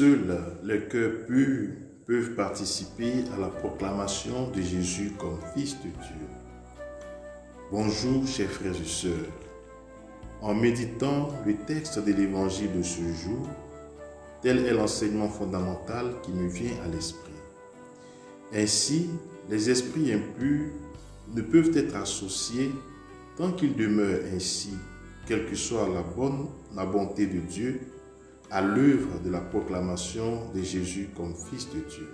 Seuls les cœurs purs peuvent participer à la proclamation de Jésus comme Fils de Dieu. Bonjour chers frères et sœurs. En méditant le texte de l'évangile de ce jour, tel est l'enseignement fondamental qui me vient à l'esprit. Ainsi, les esprits impurs ne peuvent être associés tant qu'ils demeurent ainsi, quelle que soit la bonté de Dieu, à l'œuvre de la proclamation de Jésus comme Fils de Dieu.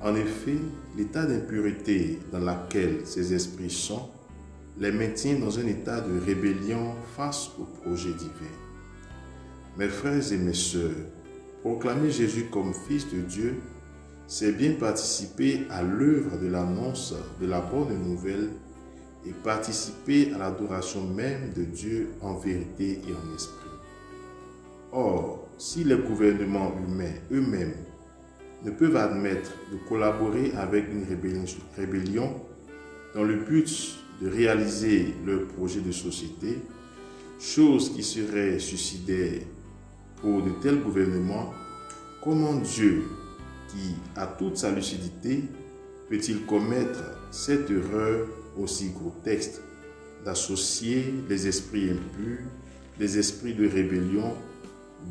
En effet, l'état d'impureté dans lequel ces esprits sont les maintient dans un état de rébellion face au projet divin. Mes frères et mes sœurs, proclamer Jésus comme Fils de Dieu, c'est bien participer à l'œuvre de l'annonce de la bonne nouvelle et participer à l'adoration même de Dieu en vérité et en esprit. Or, si les gouvernements humains eux-mêmes ne peuvent admettre de collaborer avec une rébellion dans le but de réaliser leur projet de société, chose qui serait suicidaire pour de tels gouvernements, comment Dieu, qui a toute sa lucidité, peut-il commettre cette erreur aussi grotesque d'associer les esprits impurs, les esprits de rébellion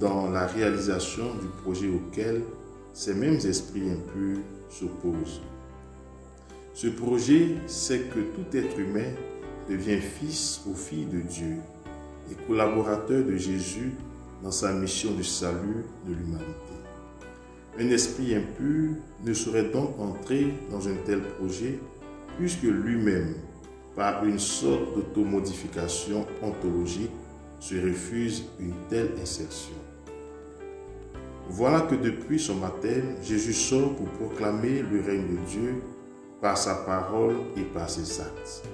dans la réalisation du projet auquel ces mêmes esprits impurs s'opposent? Ce projet, c'est que tout être humain devient fils ou fille de Dieu et collaborateur de Jésus dans sa mission de salut de l'humanité. Un esprit impur ne saurait donc entrer dans un tel projet puisque lui-même, par une sorte d'automodification ontologique, se refuse une telle insertion. Voilà que depuis son baptême, Jésus sort pour proclamer le règne de Dieu par sa parole et par ses actes.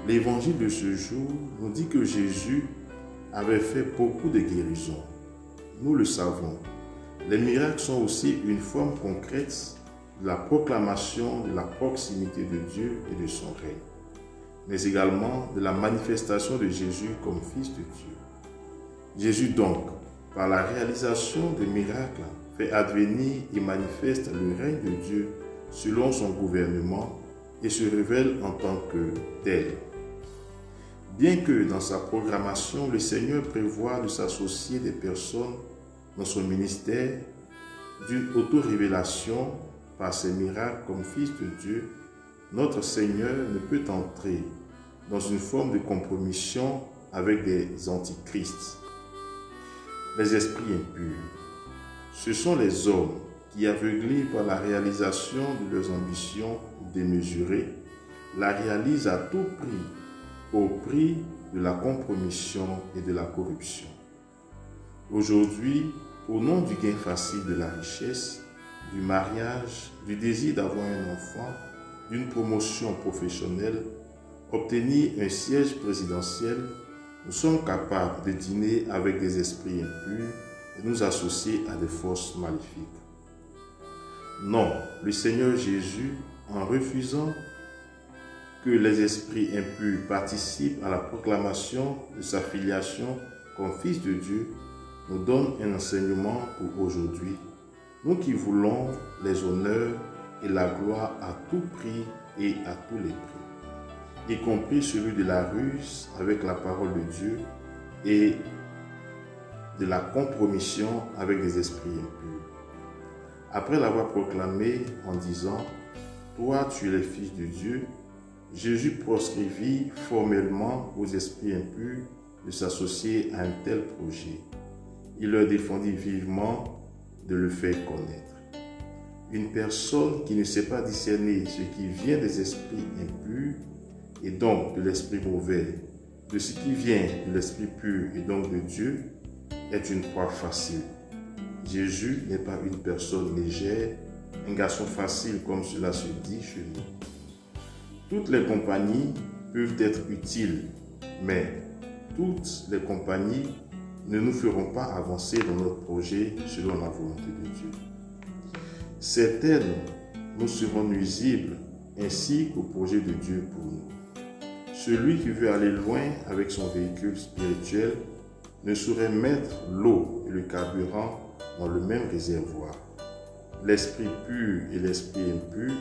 L'évangile de ce jour nous dit que Jésus avait fait beaucoup de guérisons. Nous le savons. Les miracles sont aussi une forme concrète de la proclamation de la proximité de Dieu et de son règne, mais également de la manifestation de Jésus comme Fils de Dieu. Jésus donc, par la réalisation de miracles, fait advenir et manifeste le règne de Dieu selon son gouvernement et se révèle en tant que tel. Bien que dans sa programmation, le Seigneur prévoit de s'associer des personnes dans son ministère d'une auto-révélation par ses miracles comme Fils de Dieu, notre Seigneur ne peut entrer dans une forme de compromission avec des antichrists. Les esprits impurs, ce sont les hommes qui, aveuglés par la réalisation de leurs ambitions démesurées, la réalisent à tout prix, au prix de la compromission et de la corruption. Aujourd'hui, au nom du gain facile de la richesse, du mariage, du désir d'avoir un enfant, d'une promotion professionnelle, obtenir un siège présidentiel, nous sommes capables de dîner avec des esprits impurs et nous associer à des forces maléfiques. Non, le Seigneur Jésus, en refusant que les esprits impurs participent à la proclamation de sa filiation comme Fils de Dieu, nous donne un enseignement pour aujourd'hui, nous qui voulons les honneurs et la gloire à tout prix et à tous les prix, y compris celui de la ruse avec la parole de Dieu et de la compromission avec des esprits impurs. Après l'avoir proclamé en disant « Toi, tu es le Fils de Dieu », Jésus proscrivit formellement aux esprits impurs de s'associer à un tel projet. Il leur défendit vivement de le faire connaître. Une personne qui ne sait pas discerner ce qui vient des esprits impurs et donc de l'esprit mauvais, de ce qui vient de l'esprit pur et donc de Dieu, est une proie facile. Jésus n'est pas une personne légère, un garçon facile comme cela se dit chez nous. Toutes les compagnies peuvent être utiles, mais toutes les compagnies ne nous feront pas avancer dans notre projet selon la volonté de Dieu. Certaines nous seront nuisibles ainsi qu'au projet de Dieu pour nous. Celui qui veut aller loin avec son véhicule spirituel ne saurait mettre l'eau et le carburant dans le même réservoir. L'esprit pur et l'esprit impur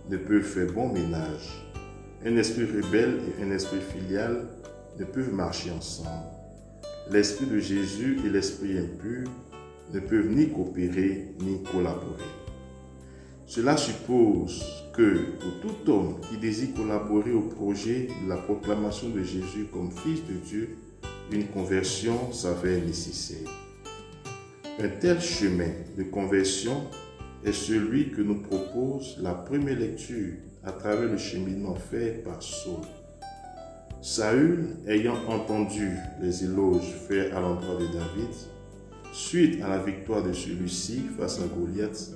ne peuvent faire bon ménage. Un esprit rebelle et un esprit filial ne peuvent marcher ensemble. L'esprit de Jésus et l'esprit impur ne peuvent ni coopérer ni collaborer. Cela suppose que pour tout homme qui désire collaborer au projet de la proclamation de Jésus comme Fils de Dieu, une conversion s'avère nécessaire. Un tel chemin de conversion est celui que nous propose la première lecture à travers le cheminement fait par Saul. Saül, ayant entendu les éloges faits à l'endroit de David, suite à la victoire de celui-ci face à Goliath,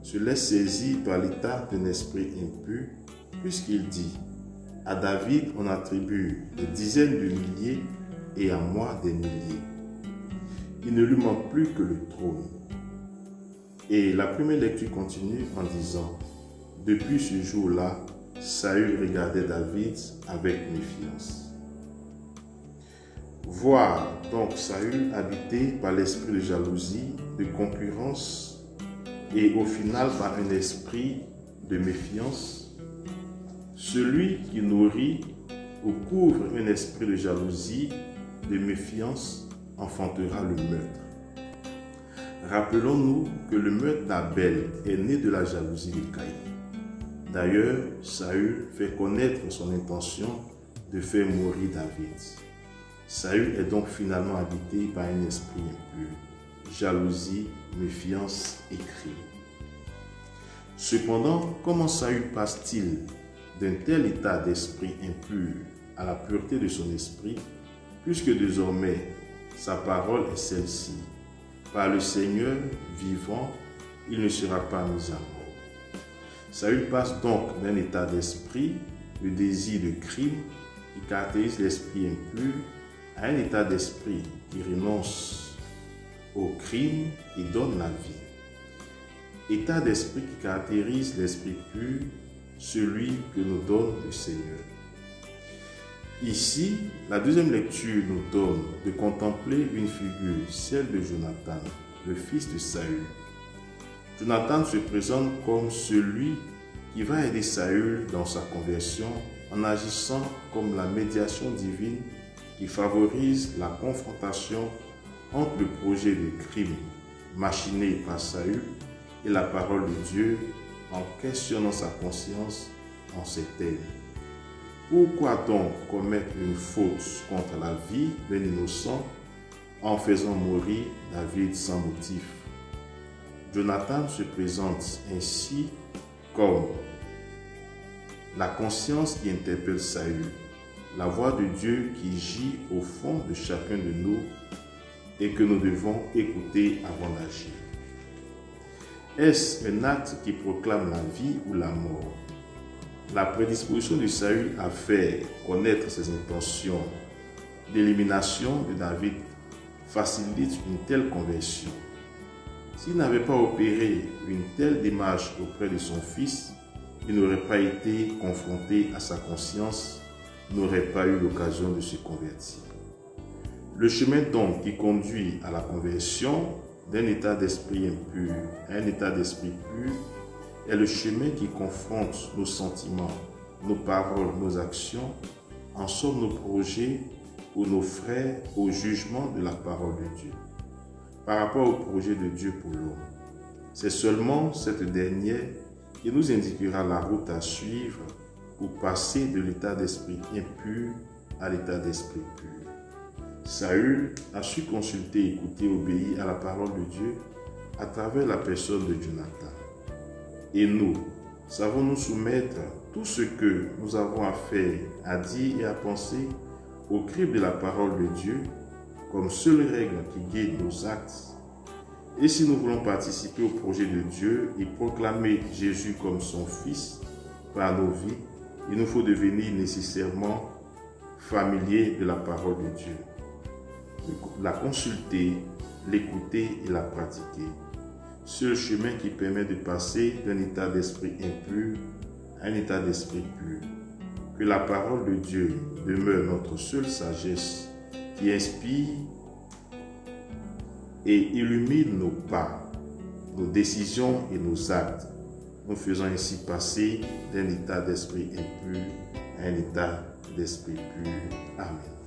se laisse saisir par l'état d'un esprit impur, puisqu'il dit « À David on attribue des dizaines de milliers et à moi des milliers. Il ne lui manque plus que le trône. » Et la première lecture continue en disant « Depuis ce jour-là, Saül regardait David avec méfiance. » Voir donc Saül habité par l'esprit de jalousie, de concurrence et au final par un esprit de méfiance, celui qui nourrit ou couvre un esprit de jalousie, de méfiance, enfantera le meurtre. Rappelons-nous que le meurtre d'Abel est né de la jalousie de Caïn. D'ailleurs, Saül fait connaître son intention de faire mourir David. Saül est donc finalement habité par un esprit impur, jalousie, méfiance et crime. Cependant, comment Saül passe-t-il d'un tel état d'esprit impur à la pureté de son esprit, puisque désormais sa parole est celle-ci: par le Seigneur vivant, il ne sera pas mis à mort. Saül passe donc d'un état d'esprit, de désir de crime, qui caractérise l'esprit impur, à un état d'esprit qui renonce au crime et donne la vie. État d'esprit qui caractérise l'esprit pur, celui que nous donne le Seigneur. Ici, la deuxième lecture nous donne de contempler une figure, celle de Jonathan, le fils de Saül. Jonathan se présente comme celui qui va aider Saül dans sa conversion en agissant comme la médiation divine qui favorise la confrontation entre le projet de crime machiné par Saül et la parole de Dieu en questionnant sa conscience en ces termes. Pourquoi donc commettre une faute contre la vie d'un innocent en faisant mourir David sans motif? Jonathan se présente ainsi comme la conscience qui interpelle Saül, la voix de Dieu qui gît au fond de chacun de nous et que nous devons écouter avant d'agir. Est-ce un acte qui proclame la vie ou la mort? La prédisposition de Saül à faire connaître ses intentions d'élimination de David facilite une telle conversion. S'il n'avait pas opéré une telle démarche auprès de son fils, il n'aurait pas été confronté à sa conscience, n'aurait pas eu l'occasion de se convertir. Le chemin donc qui conduit à la conversion d'un état d'esprit impur à un état d'esprit pur est le chemin qui confronte nos sentiments, nos paroles, nos actions, en somme nos projets ou nos frères au jugement de la parole de Dieu, par rapport au projet de Dieu pour l'homme. C'est seulement cette dernière qui nous indiquera la route à suivre pour passer de l'état d'esprit impur à l'état d'esprit pur. Saül a su consulter, écouter, obéir à la parole de Dieu à travers la personne de Jonathan. Et nous, savons-nous soumettre tout ce que nous avons à faire, à dire et à penser au crible de la parole de Dieu comme seule règle qui guide nos actes? Et si nous voulons participer au projet de Dieu et proclamer Jésus comme son Fils par nos vies, il nous faut devenir nécessairement familiers de la parole de Dieu, la consulter, l'écouter et la pratiquer. Seul chemin qui permet de passer d'un état d'esprit impur à un état d'esprit pur. Que la parole de Dieu demeure notre seule sagesse qui inspire et illumine nos pas, nos décisions et nos actes, nous faisant ainsi passer d'un état d'esprit impur à un état d'esprit pur. Amen.